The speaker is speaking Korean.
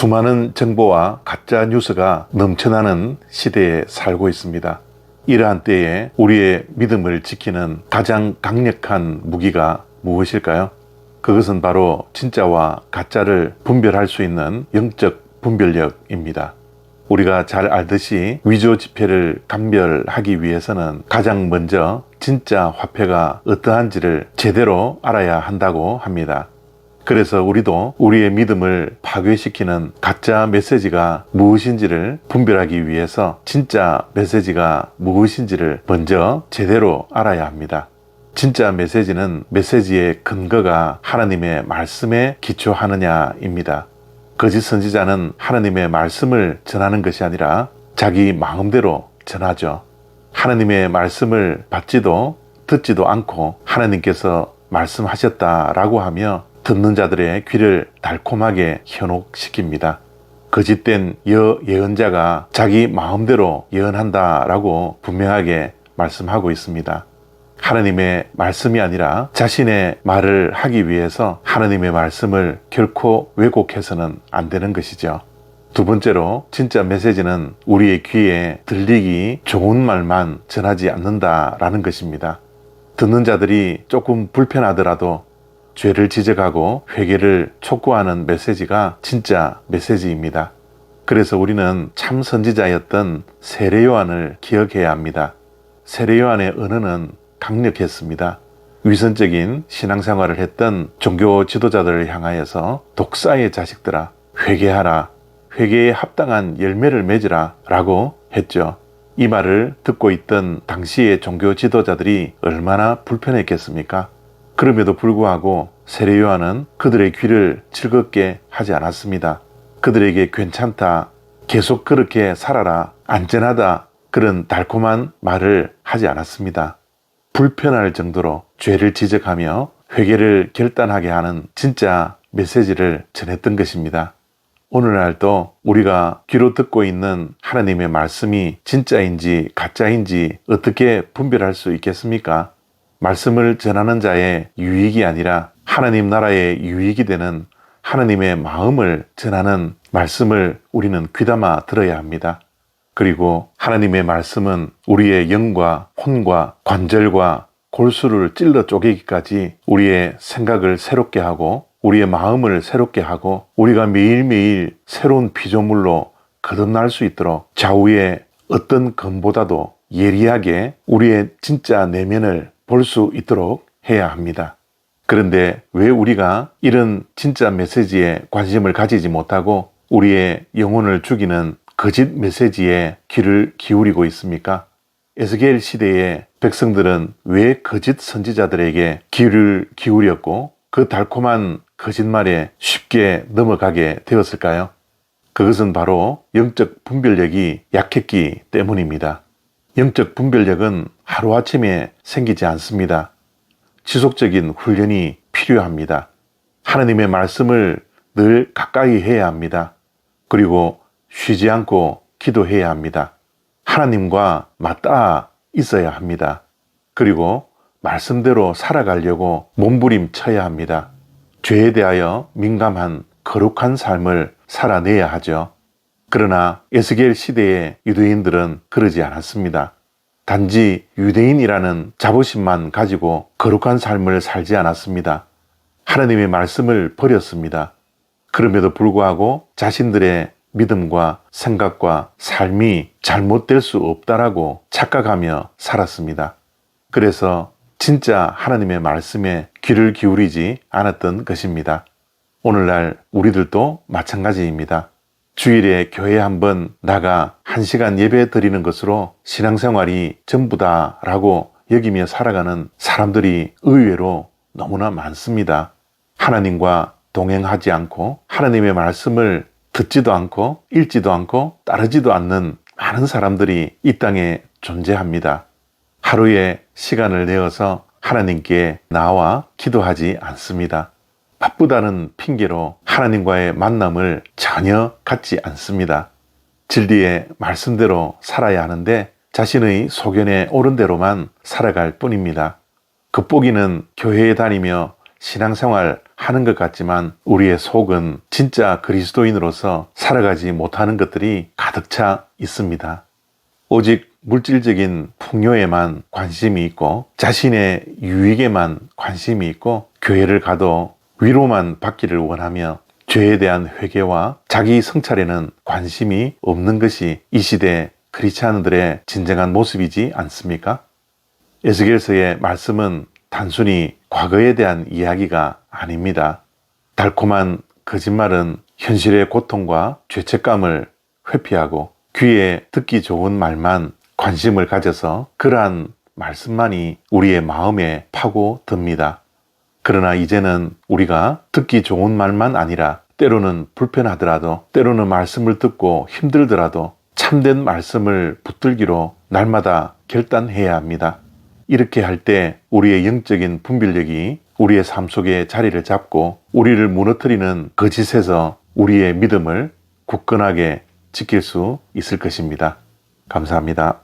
수많은 정보와 가짜 뉴스가 넘쳐나는 시대에 살고 있습니다. 이러한 때에 우리의 믿음을 지키는 가장 강력한 무기가 무엇일까요? 그것은 바로 진짜와 가짜를 분별할 수 있는 영적 분별력입니다. 우리가 잘 알듯이 위조 지폐를 감별하기 위해서는 가장 먼저 진짜 화폐가 어떠한지를 제대로 알아야 한다고 합니다. 그래서 우리도 우리의 믿음을 파괴시키는 가짜 메시지가 무엇인지를 분별하기 위해서 진짜 메시지가 무엇인지를 먼저 제대로 알아야 합니다. 진짜 메시지는 메시지의 근거가 하나님의 말씀에 기초하느냐입니다. 거짓 선지자는 하나님의 말씀을 전하는 것이 아니라 자기 마음대로 전하죠. 하나님의 말씀을 받지도 듣지도 않고 하나님께서 말씀하셨다라고 하며 듣는 자들의 귀를 달콤하게 현혹시킵니다. 거짓된 예언자가 자기 마음대로 예언한다라고 분명하게 말씀하고 있습니다. 하나님의 말씀이 아니라 자신의 말을 하기 위해서 하나님의 말씀을 결코 왜곡해서는 안 되는 것이죠. 두 번째로 진짜 메시지는 우리의 귀에 들리기 좋은 말만 전하지 않는다라는 것입니다. 듣는 자들이 조금 불편하더라도 죄를 지적하고 회개를 촉구하는 메시지가 진짜 메시지입니다. 그래서 우리는 참 선지자였던 세례 요한을 기억해야 합니다. 세례 요한의 언어는 강력했습니다. 위선적인 신앙생활을 했던 종교 지도자들을 향하여서 독사의 자식들아 회개하라, 회개에 합당한 열매를 맺으라 라고 했죠. 이 말을 듣고 있던 당시의 종교 지도자들이 얼마나 불편했겠습니까? 그럼에도 불구하고 세례 요한은 그들의 귀를 즐겁게 하지 않았습니다. 그들에게 괜찮다, 계속 그렇게 살아라, 안전하다 그런 달콤한 말을 하지 않았습니다. 불편할 정도로 죄를 지적하며 회개를 결단하게 하는 진짜 메시지를 전했던 것입니다. 오늘날도 우리가 귀로 듣고 있는 하나님의 말씀이 진짜인지 가짜인지 어떻게 분별할 수 있겠습니까? 말씀을 전하는 자의 유익이 아니라 하나님 나라의 유익이 되는 하나님의 마음을 전하는 말씀을 우리는 귀담아 들어야 합니다. 그리고 하나님의 말씀은 우리의 영과 혼과 관절과 골수를 찔러 쪼개기까지 우리의 생각을 새롭게 하고 우리의 마음을 새롭게 하고 우리가 매일매일 새로운 피조물로 거듭날 수 있도록 좌우의 어떤 검보다도 예리하게 우리의 진짜 내면을 볼 수 있도록 해야 합니다. 그런데 왜 우리가 이런 진짜 메시지에 관심을 가지지 못하고 우리의 영혼을 죽이는 거짓 메시지에 귀를 기울이고 있습니까? 에스겔 시대의 백성들은 왜 거짓 선지자들에게 귀를 기울였고 그 달콤한 거짓말에 쉽게 넘어가게 되었을까요? 그것은 바로 영적 분별력이 약했기 때문입니다. 영적 분별력은 하루아침에 생기지 않습니다. 지속적인 훈련이 필요합니다. 하나님의 말씀을 늘 가까이 해야 합니다. 그리고 쉬지 않고 기도해야 합니다. 하나님과 맞닿아 있어야 합니다. 그리고 말씀대로 살아가려고 몸부림쳐야 합니다. 죄에 대하여 민감한 거룩한 삶을 살아내야 하죠. 그러나 에스겔 시대의 유대인들은 그러지 않았습니다. 단지 유대인이라는 자부심만 가지고 거룩한 삶을 살지 않았습니다. 하나님의 말씀을 버렸습니다. 그럼에도 불구하고 자신들의 믿음과 생각과 삶이 잘못될 수 없다라고 착각하며 살았습니다. 그래서 진짜 하나님의 말씀에 귀를 기울이지 않았던 것입니다. 오늘날 우리들도 마찬가지입니다. 주일에 교회 한번 나가 1시간 예배 드리는 것으로 신앙생활이 전부다라고 여기며 살아가는 사람들이 의외로 너무나 많습니다. 하나님과 동행하지 않고 하나님의 말씀을 듣지도 않고 읽지도 않고 따르지도 않는 많은 사람들이 이 땅에 존재합니다. 하루에 시간을 내어서 하나님께 나와 기도하지 않습니다. 바쁘다는 핑계로 하나님과의 만남을 전혀 갖지 않습니다. 진리의 말씀대로 살아야 하는데 자신의 소견에 옳은 대로만 살아갈 뿐입니다. 겉보기는 교회에 다니며 신앙생활 하는 것 같지만 우리의 속은 진짜 그리스도인으로서 살아가지 못하는 것들이 가득 차 있습니다. 오직 물질적인 풍요에만 관심이 있고 자신의 유익에만 관심이 있고 교회를 가도 위로만 받기를 원하며 죄에 대한 회개와 자기 성찰에는 관심이 없는 것이 이 시대 크리스찬들의 진정한 모습이지 않습니까? 에스겔서의 말씀은 단순히 과거에 대한 이야기가 아닙니다. 달콤한 거짓말은 현실의 고통과 죄책감을 회피하고 귀에 듣기 좋은 말만 관심을 가져서 그러한 말씀만이 우리의 마음에 파고듭니다. 그러나 이제는 우리가 듣기 좋은 말만 아니라 때로는 불편하더라도 때로는 말씀을 듣고 힘들더라도 참된 말씀을 붙들기로 날마다 결단해야 합니다. 이렇게 할 때 우리의 영적인 분별력이 우리의 삶 속에 자리를 잡고 우리를 무너뜨리는 거짓에서 우리의 믿음을 굳건하게 지킬 수 있을 것입니다. 감사합니다.